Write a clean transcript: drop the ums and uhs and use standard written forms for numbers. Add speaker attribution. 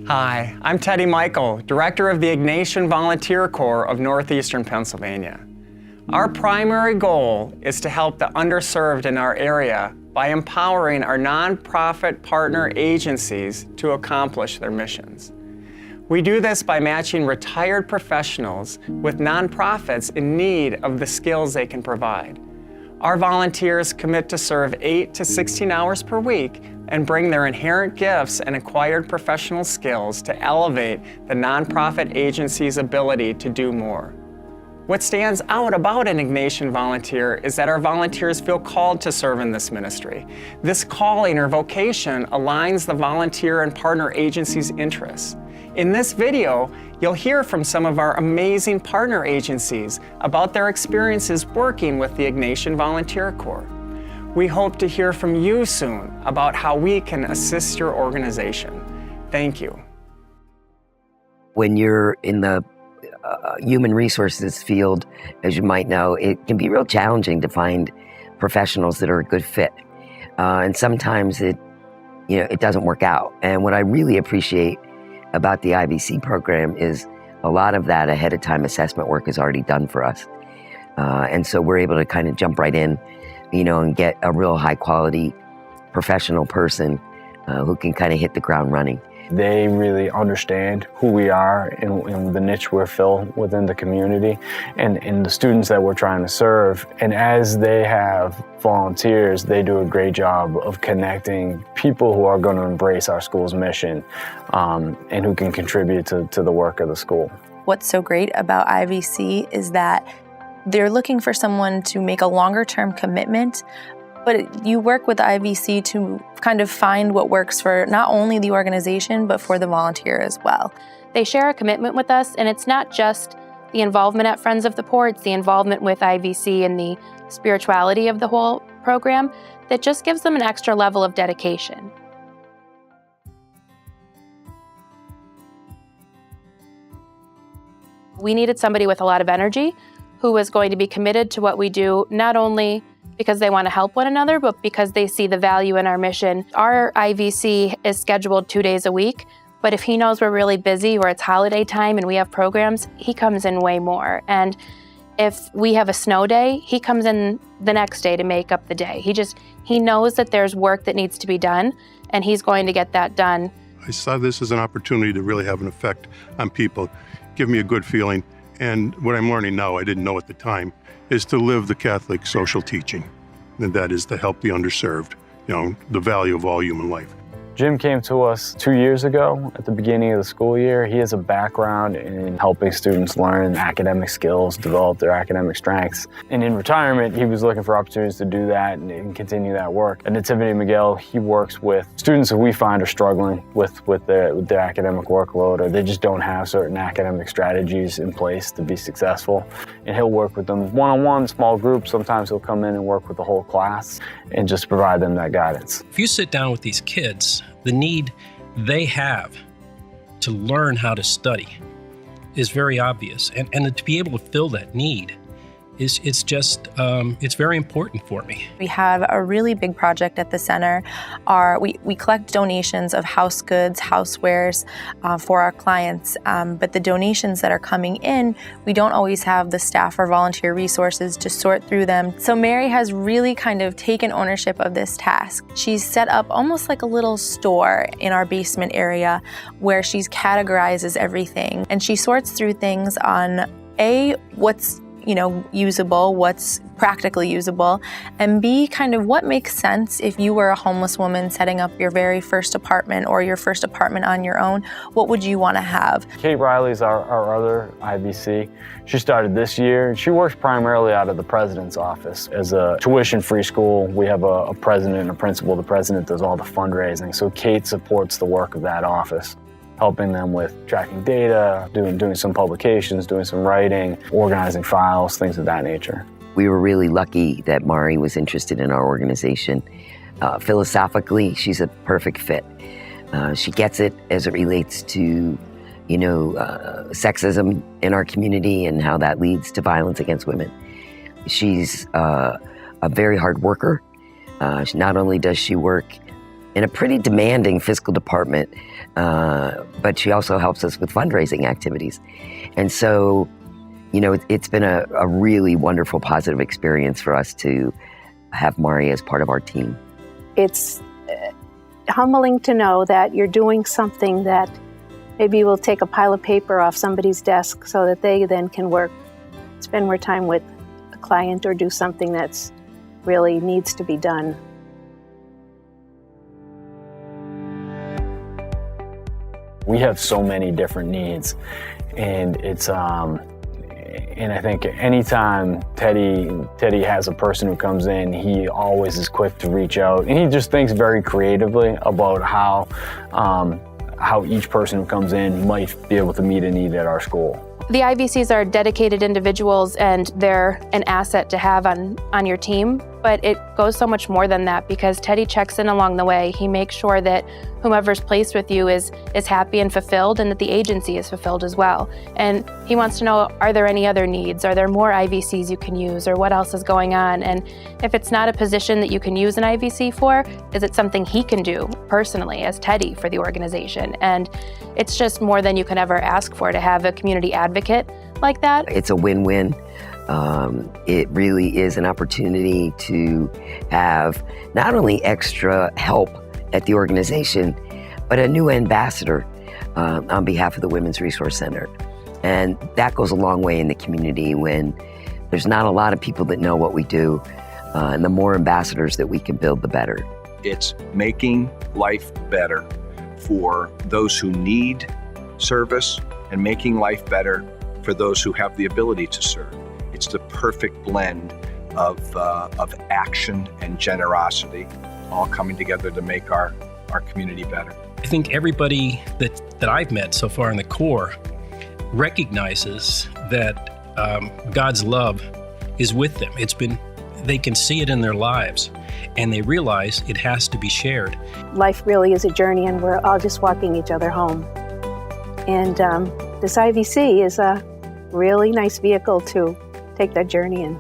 Speaker 1: Hi, I'm Teddy Michael, Director of the Ignatian Volunteer Corps of Northeastern Pennsylvania. Our primary goal is to help the underserved in our area by empowering our nonprofit partner agencies to accomplish their missions. We do this by matching retired professionals with nonprofits in need of the skills they can provide. Our volunteers commit to serve 8 to 16 hours per week and bring their inherent gifts and acquired professional skills to elevate the nonprofit agency's ability to do more. What stands out about an Ignatian volunteer is that our volunteers feel called to serve in this ministry. This calling or vocation aligns the volunteer and partner agency's interests. In this video, you'll hear from some of our amazing partner agencies about their experiences working with the Ignatian Volunteer Corps. We hope to hear from you soon about how we can assist your organization. Thank you.
Speaker 2: When you're in the human resources field, as you might know, it can be real challenging to find professionals that are a good fit. And sometimes it doesn't work out. And what I really appreciate about the IVC program is a lot of that ahead of time assessment work is already done for us. And so we're able to kind of jump right in, and get a real high quality professional person who can kind of hit the ground running.
Speaker 3: They really understand who we are and the niche we're filling within the community and the students that we're trying to serve. And as they have volunteers, they do a great job of connecting people who are going to embrace our school's mission and who can contribute to the work of the school.
Speaker 4: What's so great about IVC is that they're looking for someone to make a longer-term commitment, but you work with IVC to kind of find what works for not only the organization, but for the volunteer as well.
Speaker 5: They share a commitment with us, and it's not just the involvement at Friends of the Poor, it's the involvement with IVC and the spirituality of the whole program that just gives them an extra level of dedication. We needed somebody with a lot of energy who was going to be committed to what we do, not only because they want to help one another, but because they see the value in our mission. Our IVC is scheduled 2 days a week, but if he knows we're really busy or it's holiday time and we have programs, he comes in way more. And if we have a snow day, he comes in the next day to make up the day. He knows that there's work that needs to be done, and he's going to get that done.
Speaker 6: I saw this as an opportunity to really have an effect on people, give me a good feeling. And what I'm learning now, I didn't know at the time, is to live the Catholic social teaching. And that is to help the underserved, the value of all human life.
Speaker 3: Jim came to us 2 years ago at the beginning of the school year. He has a background in helping students learn academic skills, develop their academic strengths. And in retirement, he was looking for opportunities to do that and continue that work. At Nativity Miguel, he works with students that we find are struggling with their academic workload, or they just don't have certain academic strategies in place to be successful. And he'll work with them one-on-one, small groups. Sometimes he'll come in and work with the whole class and just provide them that guidance.
Speaker 7: If you sit down with these kids, the need they have to learn how to study is very obvious. And to be able to fill that need it's very important for me.
Speaker 4: We have a really big project at the center. We collect donations of house goods, housewares for our clients, but the donations that are coming in, we don't always have the staff or volunteer resources to sort through them. So Mary has really kind of taken ownership of this task. She's set up almost like a little store in our basement area where she categorizes everything, and she sorts through things on A, what's usable, what's practically usable, and B, kind of what makes sense if you were a homeless woman setting up your very first apartment or your first apartment on your own. What would you want to have?
Speaker 3: Kate Riley's our other IVC. She started this year, and she works primarily out of the president's office. As a tuition-free school, we have a president and a principal. The president does all the fundraising, so Kate supports the work of that office, helping them with tracking data, doing some publications, doing some writing, organizing files, things of that nature.
Speaker 2: We were really lucky that Mari was interested in our organization. Philosophically, she's a perfect fit. She gets it as it relates to, sexism in our community and how that leads to violence against women. She's a very hard worker. Not only does she work in a pretty demanding fiscal department, but she also helps us with fundraising activities. And so, you know, it's been a really wonderful, positive experience for us to have Mari as part of our team.
Speaker 8: It's humbling to know that you're doing something that maybe will take a pile of paper off somebody's desk so that they then can spend more time with a client or do something that's really needs to be done.
Speaker 3: We have so many different needs, and it's and I think anytime Teddy has a person who comes in, he always is quick to reach out, and he just thinks very creatively about how each person who comes in might be able to meet a need at our school.
Speaker 5: The IVCs are dedicated individuals, and they're an asset to have on your team, but it goes so much more than that, because Teddy checks in along the way. He makes sure that whomever's placed with you is happy and fulfilled, and that the agency is fulfilled as well. And he wants to know, are there any other needs? Are there more IVCs you can use, or what else is going on? And if it's not a position that you can use an IVC for, is it something he can do personally as Teddy for the organization? And it's just more than you can ever ask for to have a community advocate like that.
Speaker 2: It's a win-win. It really is an opportunity to have not only extra help at the organization, but a new ambassador on behalf of the Women's Resource Center. And that goes a long way in the community when there's not a lot of people that know what we do. And the more ambassadors that we can build, the better.
Speaker 9: It's making life better for those who need service and making life better for those who have the ability to serve. It's the perfect blend of action and generosity, all coming together to make our community better.
Speaker 7: I think everybody that I've met so far in the Corps recognizes that God's love is with them. They can see it in their lives, and they realize it has to be shared.
Speaker 8: Life really is a journey, and we're all just walking each other home. And this IVC is a really nice vehicle to take that journey in.